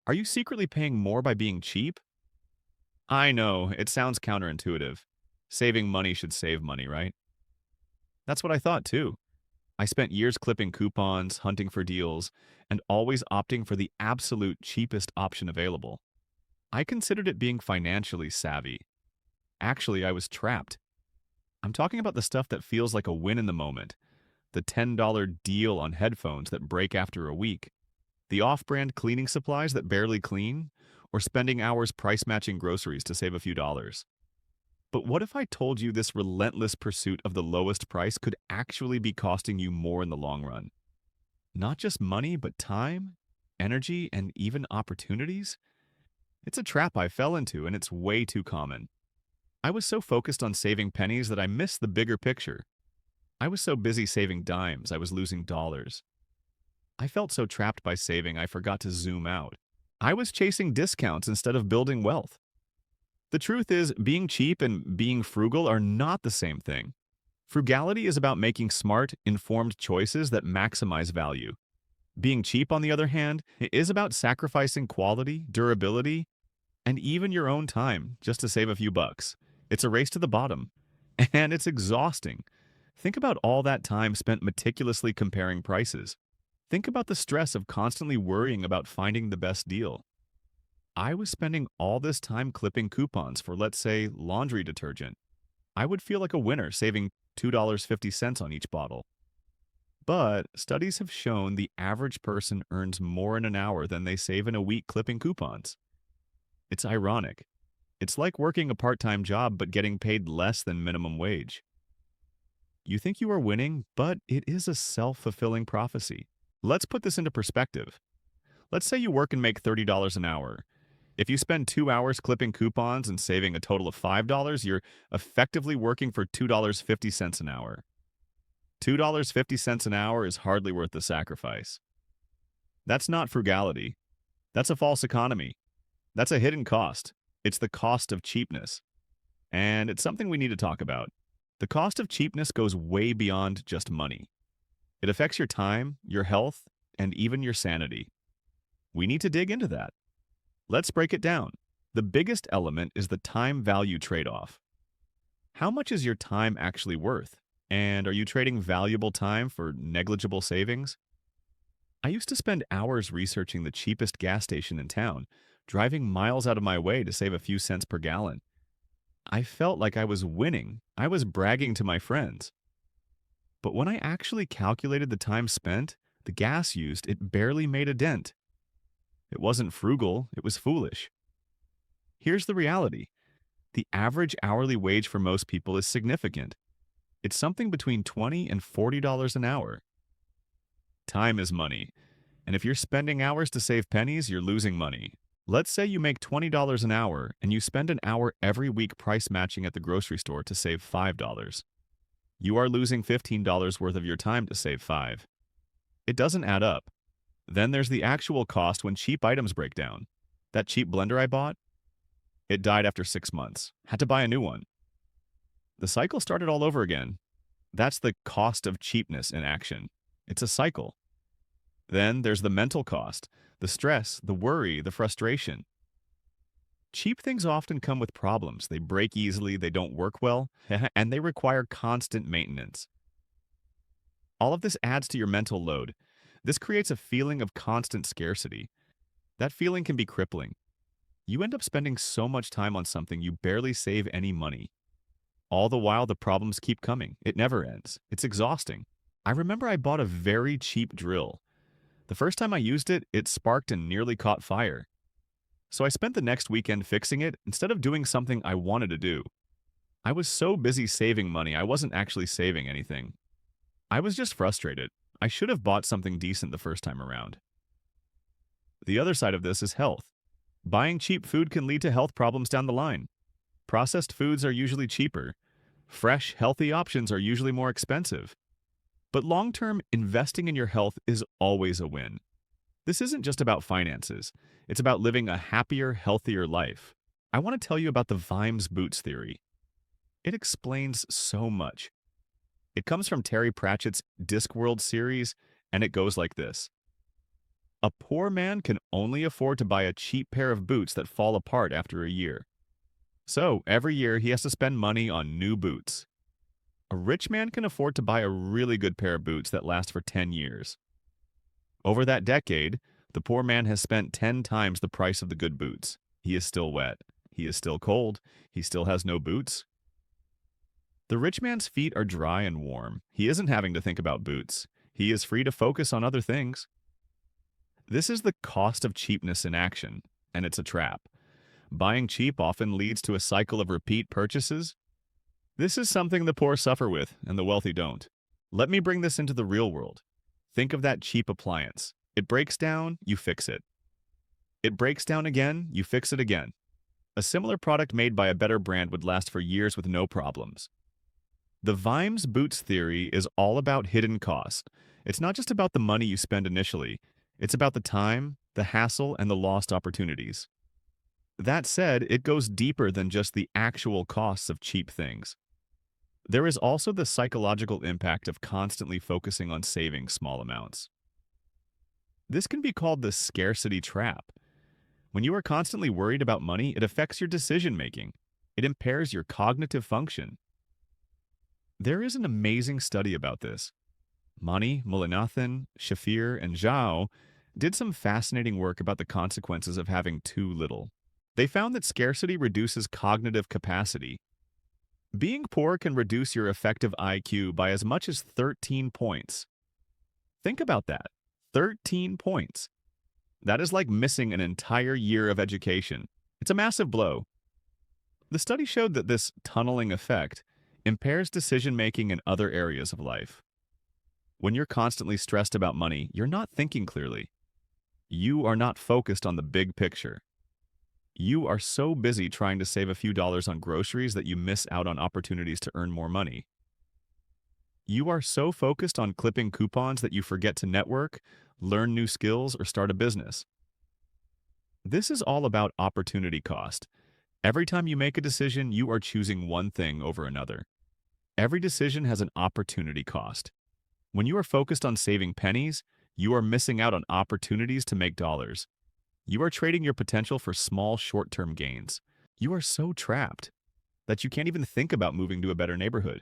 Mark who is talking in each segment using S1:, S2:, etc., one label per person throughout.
S1: Are you secretly paying more by being cheap? I know, it sounds counterintuitive. Saving money should save money, right? That's what I thought too. I spent years clipping coupons, hunting for deals, and always opting for the absolute cheapest option available. I considered it being financially savvy. Actually, I was trapped. I'm talking about the stuff that feels like a win in the moment. The $10 deal on headphones that break after a week, the off-brand cleaning supplies that barely clean, or spending hours price-matching groceries to save a few dollars. But what if I told you this relentless pursuit of the lowest price could actually be costing you more in the long run? Not just money, but time, energy, and even opportunities? It's a trap I fell into, and it's way too common. I was so focused on saving pennies that I missed the bigger picture. I was so busy saving dimes, I was losing dollars. I felt so trapped by saving, I forgot to zoom out. I was chasing discounts instead of building wealth. The truth is, being cheap and being frugal are not the same thing. Frugality is about making smart, informed choices that maximize value. Being cheap, on the other hand, is about sacrificing quality, durability, and even your own time just to save a few bucks. It's a race to the bottom, and it's exhausting. Think about all that time spent meticulously comparing prices. Think about the stress of constantly worrying about finding the best deal. I was spending all this time clipping coupons for, let's say, laundry detergent. I would feel like a winner saving $2.50 on each bottle. But studies have shown the average person earns more in an hour than they save in a week clipping coupons. It's ironic. It's like working a part-time job but getting paid less than minimum wage. You think you are winning, but it is a self-fulfilling prophecy. Let's put this into perspective. Let's say you work and make $30 an hour. If you spend 2 hours clipping coupons and saving a total of $5, you're effectively working for $2.50 an hour. $2.50 an hour is hardly worth the sacrifice. That's not frugality. That's a false economy. That's a hidden cost. It's the cost of cheapness. And it's something we need to talk about. The cost of cheapness goes way beyond just money. It affects your time, your health, and even your sanity. We need to dig into that. Let's break it down. The biggest element is the time-value trade-off. How much is your time actually worth? And are you trading valuable time for negligible savings? I used to spend hours researching the cheapest gas station in town, driving miles out of my way to save a few cents per gallon. I felt like I was winning. I was bragging to my friends. But when I actually calculated the time spent, the gas used, it barely made a dent. It wasn't frugal, it was foolish. Here's the reality. The average hourly wage for most people is significant. It's something between $20 and $40 an hour. Time is money, and if you're spending hours to save pennies, you're losing money. Let's say you make $20 an hour and you spend an hour every week price matching at the grocery store to save $5. You are losing $15 worth of your time to save 5. It doesn't add up. Then there's the actual cost when cheap items break down. That cheap blender I bought, it died after 6 months. Had to buy a new one. The cycle started all over again. That's the cost of cheapness in action. It's a cycle. Then there's the mental cost, the stress, the worry, the frustration. Cheap things often come with problems. They break easily, they don't work well, and they require constant maintenance. All of this adds to your mental load. This creates a feeling of constant scarcity. That feeling can be crippling. You end up spending so much time on something you barely save any money. All the while, the problems keep coming. It never ends. It's exhausting. I remember I bought a very cheap drill. The first time I used it, it sparked and nearly caught fire. So I spent the next weekend fixing it instead of doing something I wanted to do. I was so busy saving money, I wasn't actually saving anything. I was just frustrated. I should have bought something decent the first time around. The other side of this is health. Buying cheap food can lead to health problems down the line. Processed foods are usually cheaper. Fresh, healthy options are usually more expensive. But long-term, investing in your health is always a win. This isn't just about finances. It's about living a happier, healthier life. I want to tell you about the Vimes Boots Theory. It explains so much. It comes from Terry Pratchett's Discworld series, and it goes like this. A poor man can only afford to buy a cheap pair of boots that fall apart after a year. So, every year he has to spend money on new boots. A rich man can afford to buy a really good pair of boots that last for 10 years. Over that decade, the poor man has spent 10 times the price of the good boots. He is still wet. He is still cold. He still has no boots. The rich man's feet are dry and warm. He isn't having to think about boots. He is free to focus on other things. This is the cost of cheapness in action, and it's a trap. Buying cheap often leads to a cycle of repeat purchases. This is something the poor suffer with, and the wealthy don't. Let me bring this into the real world. Think of that cheap appliance. It breaks down, you fix it. It breaks down again, you fix it again. A similar product made by a better brand would last for years with no problems. The Vimes Boots Theory is all about hidden costs. It's not just about the money you spend initially. It's about the time, the hassle, and the lost opportunities. That said, it goes deeper than just the actual costs of cheap things. There is also the psychological impact of constantly focusing on saving small amounts. This can be called the scarcity trap. When you are constantly worried about money, it affects your decision-making. It impairs your cognitive function. There is an amazing study about this. Mani, Mullainathan, Shafir, and Zhao did some fascinating work about the consequences of having too little. They found that scarcity reduces cognitive capacity. Being poor can reduce your effective IQ by as much as 13 points. Think about that. 13 points. That is like missing an entire year of education. It's a massive blow. The study showed that this tunneling effect impairs decision-making in other areas of life. When you're constantly stressed about money, you're not thinking clearly. You are not focused on the big picture. You are so busy trying to save a few dollars on groceries that you miss out on opportunities to earn more money. You are so focused on clipping coupons that you forget to network, learn new skills, or start a business. This is all about opportunity cost. Every time you make a decision, you are choosing one thing over another. Every decision has an opportunity cost. When you are focused on saving pennies, you are missing out on opportunities to make dollars. You are trading your potential for small short-term gains. You are so trapped that you can't even think about moving to a better neighborhood.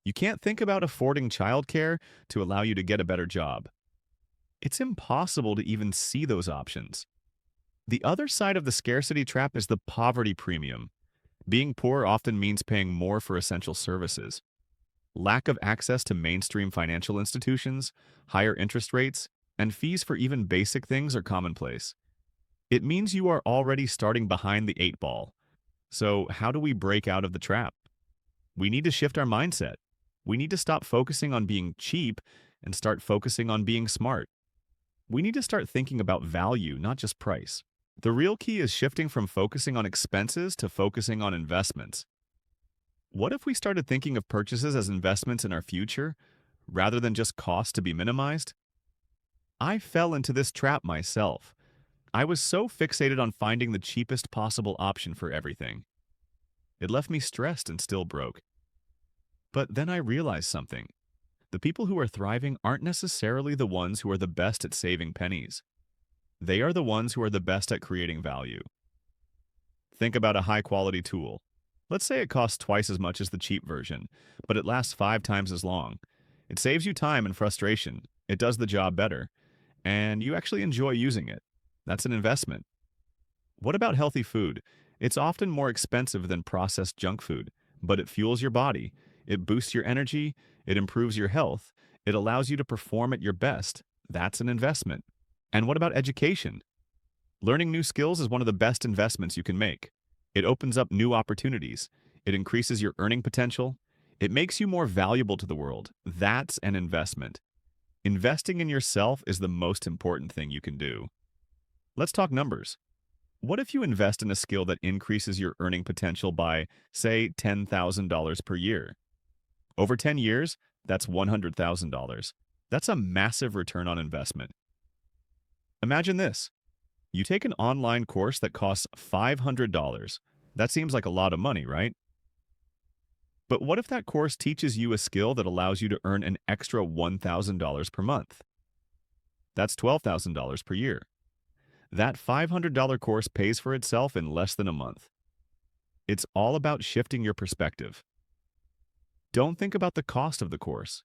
S1: You can't think about affording childcare to allow you to get a better job. It's impossible to even see those options. The other side of the scarcity trap is the poverty premium. Being poor often means paying more for essential services. Lack of access to mainstream financial institutions, higher interest rates, and fees for even basic things are commonplace. It means you are already starting behind the 8 ball. So how do we break out of the trap? We need to shift our mindset. We need to stop focusing on being cheap and start focusing on being smart. We need to start thinking about value, not just price. The real key is shifting from focusing on expenses to focusing on investments. What if we started thinking of purchases as investments in our future, rather than just costs to be minimized? I fell into this trap myself. I was so fixated on finding the cheapest possible option for everything. It left me stressed and still broke. But then I realized something. The people who are thriving aren't necessarily the ones who are the best at saving pennies. They are the ones who are the best at creating value. Think about a high-quality tool. Let's say it costs twice as much as the cheap version, but it lasts 5 times as long. It saves you time and frustration. It does the job better, and you actually enjoy using it. That's an investment. What about healthy food? It's often more expensive than processed junk food, but it fuels your body. It boosts your energy. It improves your health. It allows you to perform at your best. That's an investment. And what about education? Learning new skills is one of the best investments you can make. It opens up new opportunities. It increases your earning potential. It makes you more valuable to the world. That's an investment. Investing in yourself is the most important thing you can do. Let's talk numbers. What if you invest in a skill that increases your earning potential by, say, $10,000 per year? Over 10 years, that's $100,000. That's a massive return on investment. Imagine this. You take an online course that costs $500. That seems like a lot of money, right? But what if that course teaches you a skill that allows you to earn an extra $1,000 per month? That's $12,000 per year. That $500 course pays for itself in less than a month. It's all about shifting your perspective. Don't think about the cost of the course.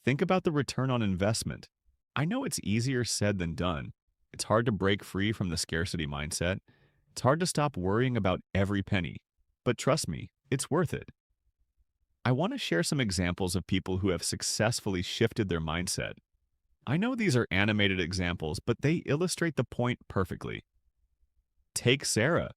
S1: Think about the return on investment. I know it's easier said than done. It's hard to break free from the scarcity mindset. It's hard to stop worrying about every penny. But trust me, it's worth it. I want to share some examples of people who have successfully shifted their mindset. I know these are animated examples, but they illustrate the point perfectly. Take Sarah.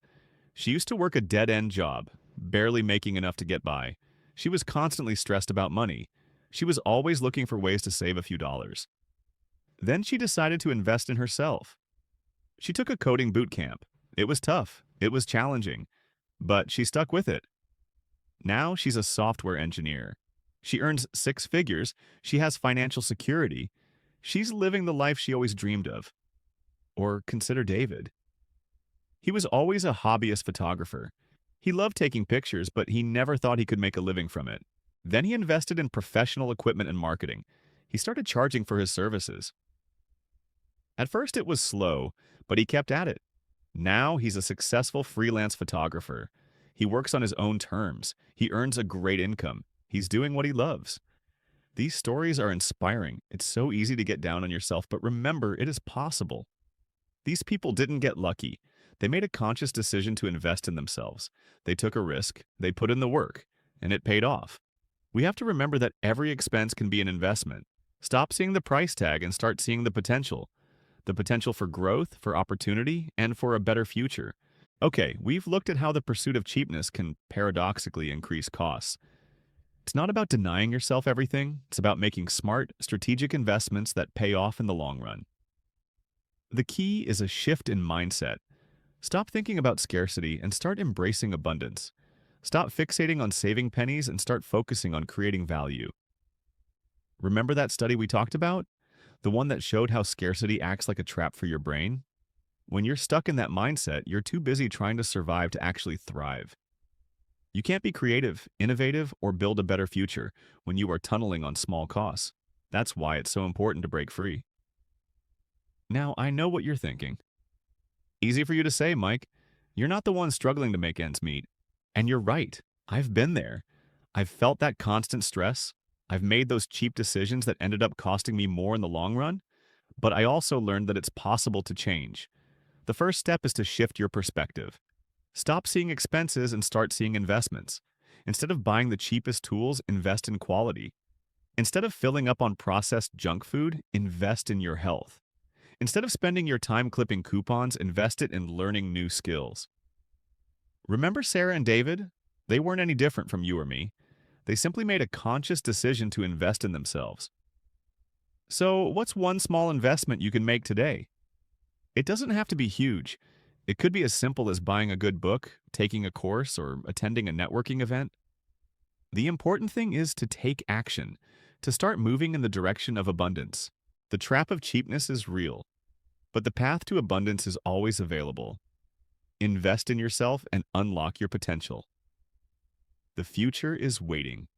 S1: She used to work a dead-end job, barely making enough to get by. She was constantly stressed about money. She was always looking for ways to save a few dollars. Then she decided to invest in herself. She took a coding boot camp. It was tough. It was challenging. But she stuck with it. Now she's a software engineer. She earns six figures. She has financial security. She's living the life she always dreamed of. Or consider David. He was always a hobbyist photographer. He loved taking pictures, but he never thought he could make a living from it. Then he invested in professional equipment and marketing. He started charging for his services. At first it was slow, but he kept at it. Now he's a successful freelance photographer. He works on his own terms. He earns a great income. He's doing what he loves. These stories are inspiring. It's so easy to get down on yourself, but remember, it is possible. These people didn't get lucky. They made a conscious decision to invest in themselves. They took a risk, they put in the work, and it paid off. We have to remember that every expense can be an investment. Stop seeing the price tag and start seeing the potential. The potential for growth, for opportunity, and for a better future. Okay, we've looked at how the pursuit of cheapness can paradoxically increase costs. It's not about denying yourself everything. It's about making smart, strategic investments that pay off in the long run. The key is a shift in mindset. Stop thinking about scarcity and start embracing abundance. Stop fixating on saving pennies and start focusing on creating value. Remember that study we talked about? The one that showed how scarcity acts like a trap for your brain? When you're stuck in that mindset, you're too busy trying to survive to actually thrive. You can't be creative, innovative, or build a better future when you are tunneling on small costs. That's why it's so important to break free. Now, I know what you're thinking. Easy for you to say, Mike. You're not the one struggling to make ends meet. And you're right. I've been there. I've felt that constant stress. I've made those cheap decisions that ended up costing me more in the long run. But I also learned that it's possible to change. The first step is to shift your perspective. Stop seeing expenses and start seeing investments. Instead of buying the cheapest tools, invest in quality. Instead of filling up on processed junk food, invest in your health. Instead of spending your time clipping coupons, invest it in learning new skills. Remember Sarah and David? They weren't any different from you or me. They simply made a conscious decision to invest in themselves. So, what's one small investment you can make today? It doesn't have to be huge. It could be as simple as buying a good book, taking a course, or attending a networking event. The important thing is to take action, to start moving in the direction of abundance. The trap of cheapness is real, but the path to abundance is always available. Invest in yourself and unlock your potential. The future is waiting.